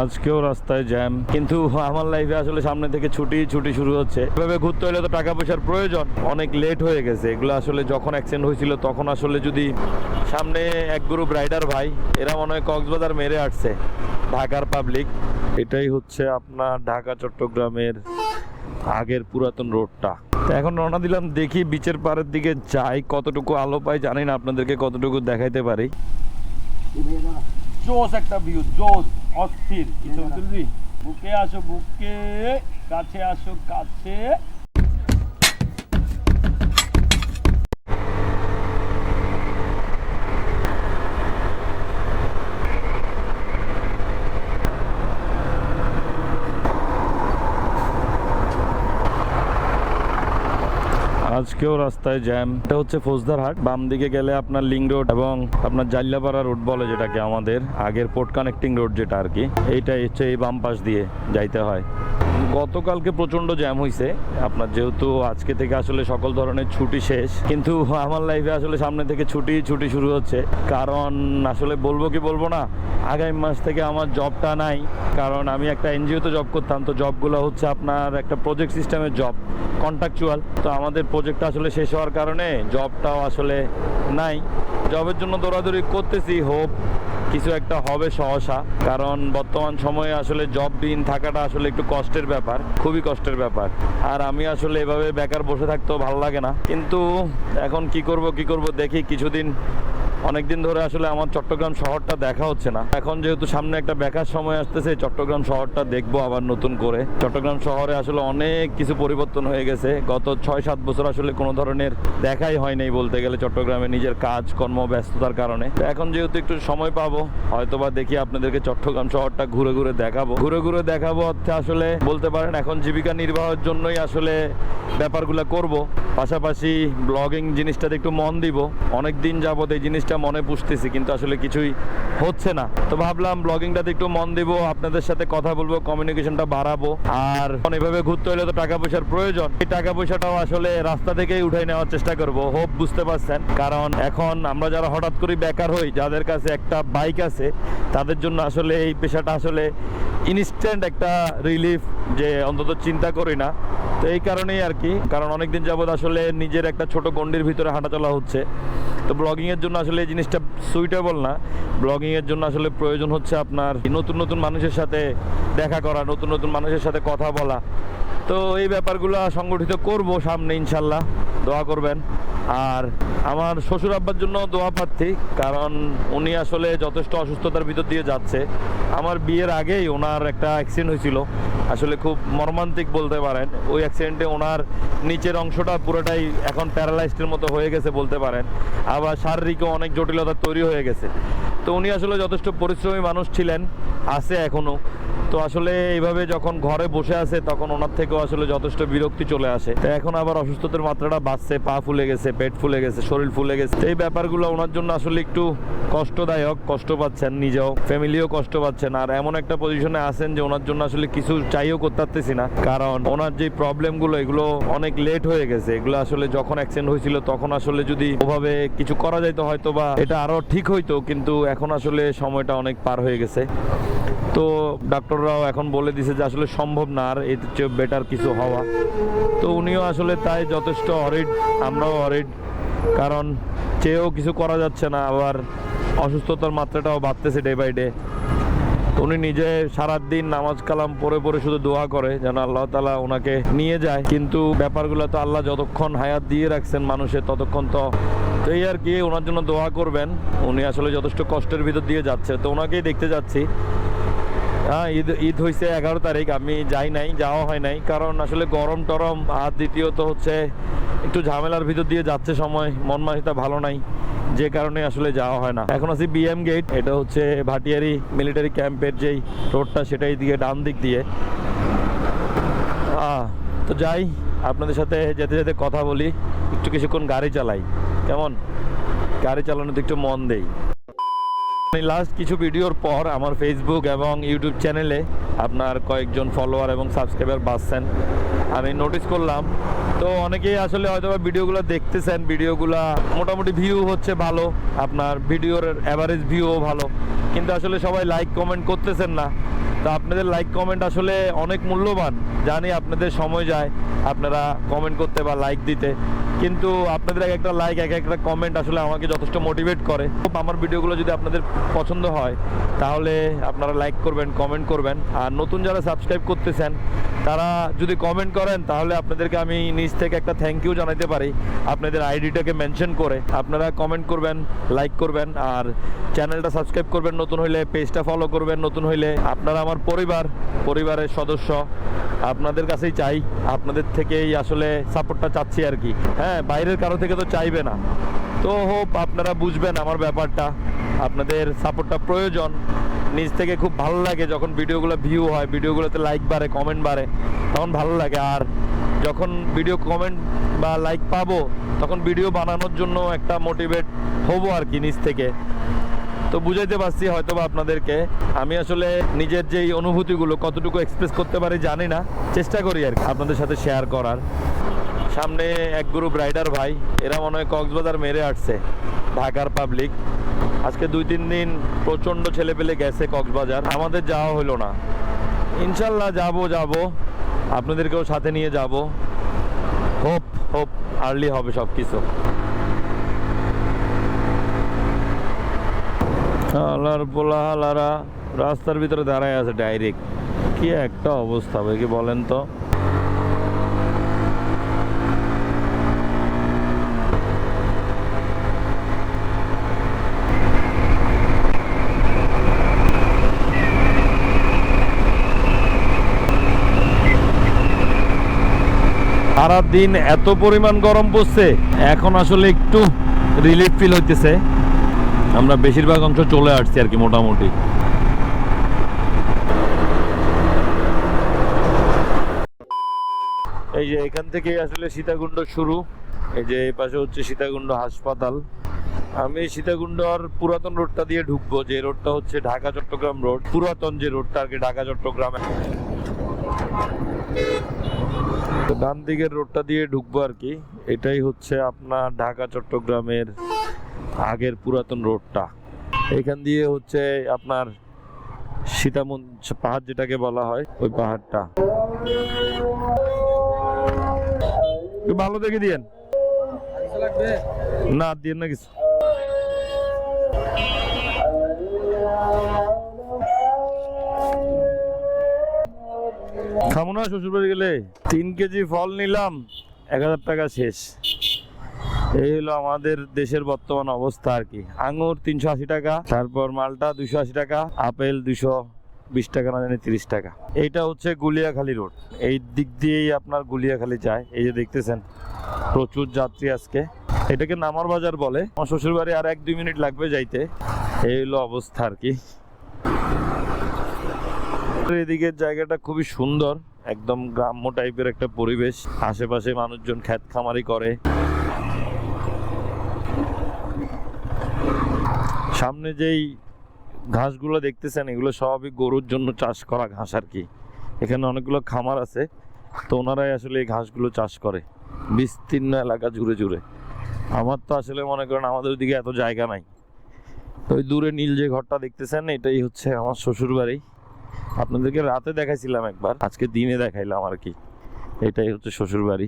আজকেও রাস্তায় জ্যাম, কিন্তু আমার লাইফে আসলে সামনে থেকে ছুটি শুরু হচ্ছে। এভাবে ঘুরতে হলে তো টাকা পয়সার প্রয়োজন, অনেক লেট হয়ে গেছে। এগুলো আসলে যখন অ্যাক্সিডেন্ট হয়েছিল তখন আসলে যদি সামনে এক গ্রুপ রাইডার ভাই, এরা মনে হয় কক্সবাজার মেরে আসছে ঢাকার পাবলিক। এটাই হচ্ছে আপনার ঢাকা চট্টগ্রামের আগের পুরাতন রোডটা। তো এখন রওনা দিলাম, দেখি বিচের পাড়ের দিকে যাই, কতটুকু আলো পাই জানি না, আপনাদেরকে কতটুকু দেখাইতে পারি। জোস একটা ভিউ, জোস অস্থির। কিছু তুলবি? বুকে আসো, বুকে কাছে আসো, কাছে। আজকেও রাস্তায় জ্যাম। এটা হচ্ছে ফৌজদারহাট, বাম দিকে গেলে আপনার লিং রোড এবং আপনার জাল্লাপাড়া রোড বলে যেটাকে, আমাদের আগের পোর্ট কানেক্টিং রোড যেটা আর কি, এইটাই হচ্ছে এই বাম পাশ দিয়ে যাইতে হয়। গতকালকে প্রচণ্ড জ্যাম হয়েছে আপনার, যেহেতু আজকে থেকে আসলে সকল ধরনের ছুটি শেষ, কিন্তু আমার লাইফে আসলে সামনে থেকে ছুটি শুরু হচ্ছে। কারণ আসলে বলবো কি বলবো না, আগামী মাস থেকে আমার জবটা নাই। কারণ আমি একটা এনজিওতে জব করতাম, তো জবগুলো হচ্ছে আপনার একটা প্রজেক্ট সিস্টেমের জব, কন্ট্রাকচুয়াল। তো আমাদের প্রজেক্টটা আসলে শেষ হওয়ার কারণে জবটাও আসলে নাই। জবের জন্য দৌড়াদৌড়ি করতেছি, হোপ কিছু একটা হবে সহসা। কারণ বর্তমান সময়ে আসলে জব বিহীন থাকাটা আসলে একটু কষ্টের ব্যাপার, খুবই কষ্টের ব্যাপার। আর আমি আসলে এভাবে বেকার বসে থাকতেও ভালো লাগে না, কিন্তু এখন কি করব দেখি। কিছুদিন অনেকদিন ধরে আসলে আমার চট্টগ্রাম শহরটা দেখা হচ্ছে না। এখন যেহেতু সামনে একটা বেকার সময় আসতেছে, চট্টগ্রাম শহরটা দেখবো আবার নতুন করে। চট্টগ্রাম শহরে আসলে অনেক কিছু পরিবর্তন হয়ে গেছে। গত 6-7 বছর আসলে কোনো ধরনের দেখাই হয় নাই বলতে গেলে চট্টগ্রামে, নিজের কাজ কর্ম ব্যস্ততার কারণে। তো এখন যেহেতু একটু সময় পাবো, হয়তোবা দেখি আপনাদেরকে চট্টগ্রাম শহরটা ঘুরে ঘুরে দেখাবো অর্থে আসলে বলতে পারেন এখন জীবিকা নির্বাহের জন্যই আসলে ব্যাপারগুলো করব। পাশাপাশি ব্লগিং জিনিসটাতে একটু মন দিব। অনেক দিন যাবত এই জিনিসটা মনে পুষতেছি, কিন্তু আসলে কিছুই হচ্ছে না। তো ভাবলাম ব্লগিংটাতে একটু মন দিব, আপনাদের সাথে কথা বলবো, কমিউনিকেশনটা বাড়াবো। আর এভাবে ঘুরতে হলে তো টাকা পয়সার প্রয়োজন, এই টাকা পয়সাটাও আসলে রাস্তা থেকেই উঠাই নেওয়ার চেষ্টা করব। হোপ বুঝতে পারছেন, কারণ এখন আমরা যারা হঠাৎ করে বেকার হই, যাদের কাছে একটা বাইক আছে, তাদের জন্য আসলে এই পেশাটা আসলে ইনস্ট্যান্ট একটা রিলিফ, যে অন্তত চিন্তা করি না। তো এই কারণেই আর কি, কারণ অনেকদিন যাবত আসলে নিজের একটা ছোট গণ্ডির ভিতরে হাঁটাচলা হচ্ছে। তো ব্লগিংয়ের জন্য আসলে এই জিনিসটা সুইটেবল না। ব্লগিংয়ের জন্য আসলে প্রয়োজন হচ্ছে আপনার নতুন মানুষের সাথে দেখা করা, নতুন মানুষের সাথে কথা বলা। তো এই ব্যাপারগুলো সংগঠিত করব সামনে ইনশাল্লাহ, দোয়া করবেন। আর আমার শ্বশুর আব্বার জন্য দোয়া প্রার্থী, কারণ উনি আসলে যথেষ্ট অসুস্থতার ভিতর দিয়ে যাচ্ছে। আমার বিয়ের আগেই ওনার একটা অ্যাক্সিডেন্ট হয়েছিল, আসলে খুব মর্মান্তিক বলতে পারেন। ওই অ্যাক্সিডেন্টে ওনার নিচের অংশটা পুরোটাই এখন প্যারালাইজডের মতো হয়ে গেছে বলতে পারেন, আবার শারীরিকও অনেক জটিলতা তৈরি হয়ে গেছে। তো উনি আসলে যথেষ্ট পরিশ্রমী মানুষ ছিলেন, আছে এখনও। তো আসলে এইভাবে যখন ঘরে বসে আছে, তখন ওনার থেকেও আসলে যথেষ্ট বিরক্তি চলে আসে। তো এখন আবার অসুস্থতার মাত্রাটা বাড়ছে, পা ফুলে গেছে, পেট ফুলে গেছে, শরীর ফুলে গেছে। এই ব্যাপারগুলো ওনার জন্য আসলে একটু কষ্টদায়ক, কষ্ট পাচ্ছেন নিজেও, ফ্যামিলিও কষ্ট পাচ্ছেন। আর এমন একটা পজিশনে আছেন যে ওনার জন্য আসলে কিছু চাইও করতে পারতেছি না, কারণ ওনার যে প্রবলেমগুলো, এগুলো অনেক লেট হয়ে গেছে। এগুলো আসলে যখন অ্যাক্সিডেন্ট হয়েছিল তখন আসলে যদি ওভাবে কিছু করা যাইতো হয়তো বা এটা আরো ঠিক হইতো, কিন্তু এখন আসলে সময়টা অনেক পার হয়ে গেছে। তো ডাক্তাররাও এখন বলে দিছে যে আসলে সম্ভব না আর এর চেয়ে বেটার কিছু হওয়া। তো উনিও আসলে তাই যথেষ্ট অরিড, আমরাও অরিড, কারণ চেয়েও কিছু করা যাচ্ছে না, আবার অসুস্থতার মাত্রাটাও বাড়তেছে ডে বাই ডে। উনি নিজে সারাদিন নামাজ কালাম পড়ে শুধু দোয়া করে যেন আল্লাহ তাআলা ওনাকে নিয়ে যায়, কিন্তু ব্যাপারগুলো তো আল্লাহ যতক্ষণ হায়াত দিয়ে রাখছেন মানুষের, ততক্ষণ তো এই আর কি। ওনার জন্য দোয়া করবেন, উনি আসলে যথেষ্ট কষ্টের ভিতর দিয়ে যাচ্ছে। তো ওনাকেই দেখতে যাচ্ছি। হ্যাঁ, ঈদ হয়েছে 11 তারিখ, আমি যাওয়া হয় নাই, কারণ আসলে গরম টরম, আর দ্বিতীয়ত হচ্ছে একটু ঝামেলার ভিতর দিয়ে যাচ্ছে সময়, মন মানসিকতা ভালো নাই, যে কারণে আসলে যাওয়া হয় না। এখন আছি বিএম গেট, এটা হচ্ছে ভাটিয়ারি মিলিটারি ক্যাম্পের যেই রোডটা, সেটাই দিকে ডান দিক দিয়ে। তো যাই, আপনাদের সাথে যেতে যেতে কথা বলি, একটু কিছুক্ষণ গাড়ি চালাই, কেমন গাড়ি চালানোতে একটু মন দেই। লাস্ট কিছু ভিডিওর পর আমার ফেসবুক এবং ইউটিউব চ্যানেলে আপনার কয়েকজন ফলোয়ার এবং সাবস্ক্রাইবার বাড়ছেন, আমি নোটিস করলাম। তো অনেকেই আসলে হয়তো ভিডিওগুলো দেখতেছেন, ভিডিওগুলো মোটামুটি ভিউ হচ্ছে ভালো, আপনার ভিডিওর অ্যাভারেজ ভিউও ভালো, কিন্তু আসলে সবাই লাইক কমেন্ট করতেছেন না। তো আপনাদের লাইক কমেন্ট আসলে অনেক মূল্যবান, জানি আপনাদের সময় যায় আপনারা কমেন্ট করতে বা লাইক দিতে, কিন্তু আপনাদের এক একটা লাইক এক একটা কমেন্ট আসলে আমাকে যথেষ্ট মোটিভেট করে। আমার ভিডিওগুলো যদি আপনাদের পছন্দ হয় তাহলে আপনারা লাইক করবেন, কমেন্ট করবেন। আর নতুন যারা সাবস্ক্রাইব করতেছেন তারা যদি কমেন্ট করেন তাহলে আপনাদেরকে আমি নিজ থেকে একটা থ্যাংক ইউ জানাতে পারি আপনাদের আইডিটাকে মেনশন করে। আপনারা কমেন্ট করবেন, লাইক করবেন, আর চ্যানেলটা সাবস্ক্রাইব করবেন নতুন হইলে, পেজটা ফলো করবেন নতুন হইলে। আপনারা আমার পরিবারের সদস্য, আপনাদের কাছেই চাই, আপনাদের থেকেই আসলে সাপোর্টটা চাচ্ছি আর কি। হ্যাঁ, বাইরের কারো থেকে তো চাইবে না। তো হোপ আপনারা বুঝবেন আমার ব্যাপারটা, আপনাদের সাপোর্টটা প্রয়োজন। নিজ থেকে খুব ভালো লাগে যখন ভিডিওগুলো ভিউ হয়, ভিডিওগুলোতে লাইক বাড়ে, কমেন্ট বাড়ে, তখন ভালো লাগে। আর যখন ভিডিও কমেন্ট বা লাইক পাবো তখন ভিডিও বানানোর জন্য একটা মোটিভেট হবো আর কি নিজ থেকে। তো বুঝাইতে পারছি হয়তো বা আপনাদেরকে। আমি আসলে নিজের যেই অনুভূতিগুলো কতটুকু এক্সপ্রেস করতে পারি জানি না, চেষ্টা করি আর কি আপনাদের সাথে শেয়ার করার। সামনে এক গ্রুপ রাইডার ভাই, এরা মনে হয় কক্সবাজার মেরে আসছে, ঢাকার পাবলিক। আজকে 2-3 দিন প্রচণ্ড ছেলেপেলে গেছে কক্সবাজার, আমাদের যাওয়া হলো না। ইনশাল্লাহ যাব, আপনাদেরকেও সাথে নিয়ে যাব। হোপ আর্লি হবে সব কিছু। হালার পোলা হালারা রাস্তার ভিতরে দাঁড়ায় আছে ডাইরেক্ট, কি একটা অবস্থা ভাই, কি বলেন তো। সারাদিন এত পরিমাণ গরম পড়ছে, এখন আসলে একটু রিলিফ ফিল হইতেছে। আমরা বেশিরভাগ অংশ চলে আসছি আর কি মোটামুটি। এই যে এখান থেকে আসলে সীতাকুণ্ড শুরু, এই যে এই পাশে হচ্ছে সীতাকুণ্ড হাসপাতাল। আমি সীতাকুণ্ড আর পুরাতন রোডটা দিয়ে ঢুকবো, যে রোডটা হচ্ছে ঢাকা চট্টগ্রাম রোড, পুরাতন যে রোডটা আর কি ঢাকা চট্টগ্রামে। ডান দিকের রোডটা দিয়ে ঢুকবো আর কি। এটাই হচ্ছে আপনার ঢাকা চট্টগ্রামের আগের পুরাতন রোডটা। এখান দিয়ে হচ্ছে আপনার পাহাড় যেটাকে বলা হয়, ওই পাহাড়টা। ভালো দেখে দিয়েন না, দিয়েন না কিছু। খাবো না শ্বশুর বাড়ি গেলে। 3 কেজি ফল নিলাম, 1000 টাকা শেষ। এই হলো আমাদের দেশের বর্তমান অবস্থা আর কি। আঙুর 380 টাকা, তারপর মালটা 280 টাকা, আপেল 220 টাকা, না জানি 30 টাকা। এইটা হচ্ছে গুলিয়াখালী রোড, এই দিক দিয়েই আপনার গুলিয়াখালী যায়। এই যে দেখতেছেন প্রচুর যাত্রী আজকে। এটাকে নামার বাজার বলে। আমার শ্বশুর বাড়ি আর 1-2 মিনিট লাগবে যাইতে। এই হলো অবস্থা আর কি। এদিকের জায়গাটা খুবই সুন্দর, একদম গ্রাম্য টাইপের একটা পরিবেশ। আশেপাশে মানুষজন ক্ষেত খামারি করে। সামনে যেই ঘাসগুলো দেখতেছেন এগুলো সবই গরুর জন্য চাষ করা ঘাস আর কি। এখানে অনেকগুলো খামার আছে, তো ওনারাই আসলে এই ঘাসগুলো চাষ করে বিস্তীর্ণ এলাকা জুড়ে জুড়ে। আমার তো আসলে মনে করেন আমাদের ওইদিকে এত জায়গা নাই। তো ওই দূরে নীল যে ঘরটা দেখতেছেন এটাই হচ্ছে আমার শ্বশুর বাড়ি। আপনাদেরকে রাতে দেখাইছিলাম একবার, আজকে দিনে দেখাইলাম আর কি। এটাই হচ্ছে শ্বশুর বাড়ি।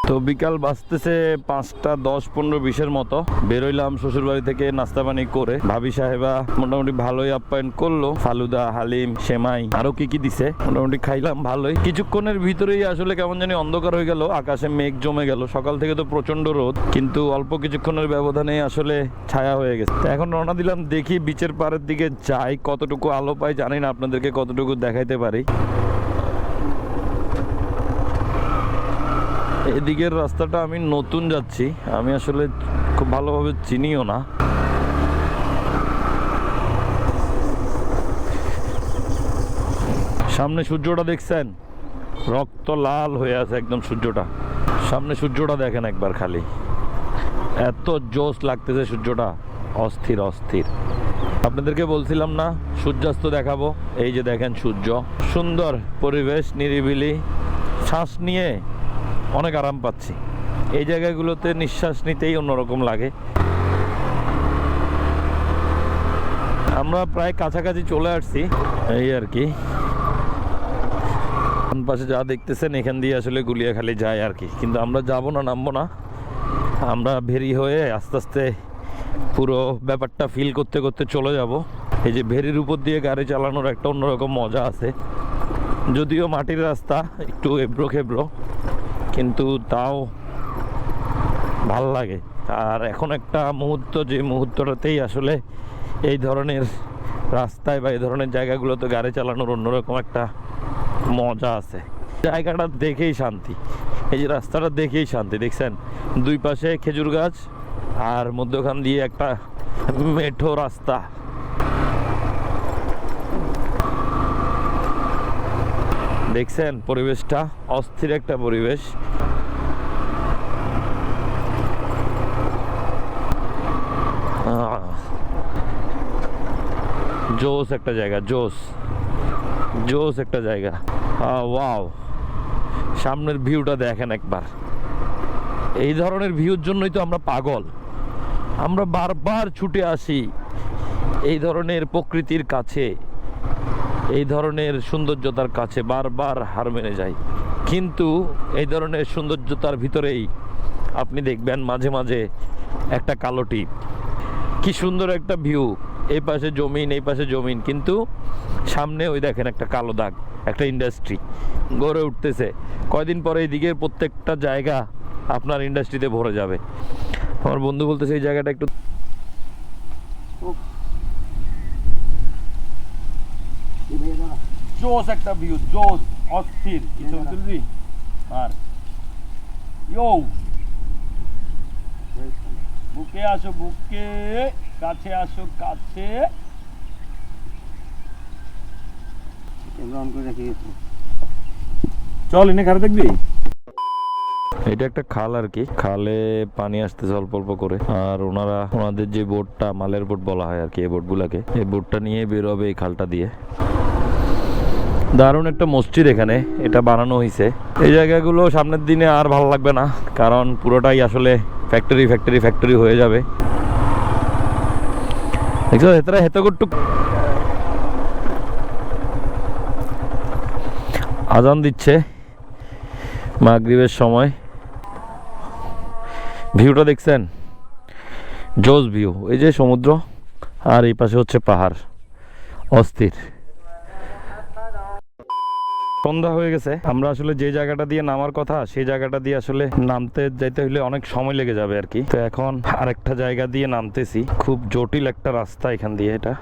তো বিকাল বাজতেছে 5টা 10-15-20-এর মতো। বেরোইলাম শ্বশুর বাড়ি থেকে নাস্তা পানি করে। ভাবি সাহেবা মোটামুটি ভালোই আপ্যায়ন করলো, ফালুদা, হালিম, সেমাই, আরো কি কি দিছে, মোটামুটি খাইলাম ভালোই। কিছুক্ষণের ভিতরেই আসলে কেমন জানি অন্ধকার হয়ে গেল, আকাশে মেঘ জমে গেল। সকাল থেকে তো প্রচন্ড রোদ, কিন্তু অল্প কিছুক্ষণের ব্যবধানে আসলে ছায়া হয়ে গেছে। এখন রওনা দিলাম, দেখি বিচের পাড়ের দিকে যাই, কতটুকু আলো পাই জানি না, আপনাদেরকে কতটুকু দেখাইতে পারি। এদিকের রাস্তাটা আমি নতুন যাচ্ছি, আমি আসলে খুব ভালোভাবে চিনিও না। সামনে সূর্যটা দেখছেন, রক্ত লাল হয়ে আছে একদম সূর্যটা। সামনে সূর্যটা দেখেন একবার খালি, এত জোশ লাগতেছে সূর্যটা, অস্থির অস্থির। আপনাদেরকে বলছিলাম না সূর্যাস্ত দেখাবো, এই যে দেখেন সূর্য, সুন্দর পরিবেশ, নিরিবিলি, শ্বাস নিয়ে অনেক আরাম পাচ্ছি। এই জায়গাগুলোতে নিঃশ্বাস নিতেই অন্যরকম লাগে। আমরা প্রায় কাছাকাছি চলে আসছি, এই আর কি। পাশে যা দেখতেছেন এখান দিয়ে আসলে গুলিয়াখালী যায় আর কি, কিন্তু আমরা যাব না, নামবো না। আমরা ভেরি হয়ে আস্তে আস্তে পুরো ব্যাপারটা ফিল করতে করতে চলে যাব। এই যে ভেরির উপর দিয়ে গাড়ি চালানোর একটা অন্যরকম মজা আছে, যদিও মাটির রাস্তা, একটু এবড়ো খেবড়ো, কিন্তু তাও ভাল লাগে। আর এখন একটা মুহূর্ত, যে মুহূর্তটাতেই আসলে এই ধরনের রাস্তায় বা এই ধরনের জায়গাগুলোতে গাড়ি চালানোর অন্যরকম একটা মজা আছে। জায়গাটা দেখেই শান্তি, এই যে রাস্তাটা দেখেই শান্তি। দেখছেন দুই পাশে খেজুর গাছ আর মধ্যখান দিয়ে একটা মেঠো রাস্তা। দেখছেন পরিবেশটা, অস্থির একটা পরিবেশ। জোস একটা জায়গা, জোস জোস একটা জায়গা। ওয়াও, সামনের ভিউটা দেখেন একবার। এই ধরনের ভিউর জন্যই তো আমরা পাগল, আমরা বারবার ছুটে আসি এই ধরনের প্রকৃতির কাছে, এই ধরনের সৌন্দর্যতার কাছে বারবার হার মেনে যাই। কিন্তু এই ধরনের সৌন্দর্যতার ভিতরেই আপনি দেখবেন মাঝে মাঝে একটা কালো টিপ। কি সুন্দর একটা ভিউ, এই পাশে জমিন, এই পাশে জমিন, কিন্তু সামনে ওই দেখেন একটা কালো দাগ, একটা ইন্ডাস্ট্রি গড়ে উঠতেছে। কয়দিন পরে এইদিকে প্রত্যেকটা জায়গা আপনার ইন্ডাস্ট্রিতে ভরে যাবে। আমার বন্ধু বলতেছে এই জায়গাটা একটু জোস একটা ভিউ, জোস, অস্থির। কি ছবি তুলবি? আর ইয়ো, বুকে আসো বুকে, কাছে আসো কাছে। চল এনে খারাপ দেখবি। এটা একটা খাল আর কি, খালে পানি আসতেছে অল্প অল্প করে। আর ওনাদের যে বোটটা, মালের বোট বলা হয় আর কি, এই বোটগুলাকে, এই বোটটা নিয়ে বেরোবে এই খালটা দিয়ে। দারুণ একটা মসজিদ এখানে, এটা বানানো হয়েছে। এই জায়গাগুলো সামনের দিনে আর ভালো লাগবে না, কারণ পুরোটাই আসলে ফ্যাক্টরি ফ্যাক্টরি ফ্যাক্টরি হয়ে যাবে। দেখছো হেতরা হেত করটুক আজান দিচ্ছে মাগরিবের সময়। ভিউটা দেখছেন, জোস ভিউ। এই যে সমুদ্র আর এই পাশে হচ্ছে পাহাড়, অস্থির। সন্ধ্যা হয়ে গেছে, আমরা আসলে যে জায়গাটা দিয়ে নামার কথা সেই জায়গাটা দিয়ে আসলে নামতে যাইতে হলে অনেক সময় লেগে যাবে আর কি। তো এখন আরেকটা জায়গা দিয়ে নামতেছি, খুব জটিল একটা রাস্তা এখান দিয়ে। এটা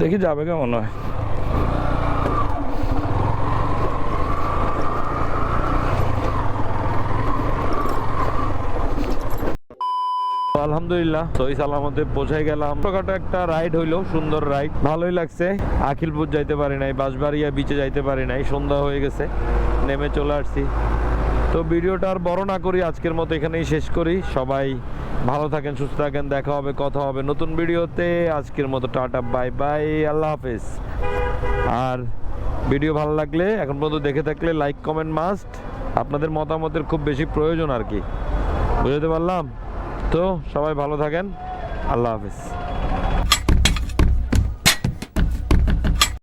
দেখি যাবে কেমন হয়। আলহামদুলিল্লাহ সহি সালামতে পৌঁছে গেলাম। ছোটখাটো একটা রাইড হইলো, সুন্দর রাইড, ভালোই লাগছে। আখিলপুর যাইতে পারি নাই, বাঁশবাড়িয়া বিচে যাইতে পারি নাই, সন্ধ্যা হয়ে গেছে, নেমে চলে আসছি। তো ভিডিওটা আর বড় না করি, আজকের মতো এখানেই শেষ করি। সবাই ভালো থাকেন, সুস্থ থাকেন, দেখা হবে, কথা হবে নতুন ভিডিওতে। আজকের মতো টাটা, বাই বাই, আল্লাহ হাফেজ। আর ভিডিও ভালো লাগলে, এখন পর্যন্ত দেখে থাকলে, লাইক কমেন্ট মাস্ট। আপনাদের মতামতের খুব বেশি প্রয়োজন আর কি, বুঝতে পারলাম। তো সবাই ভালো থাকেন, আল্লাহ হাফেজ।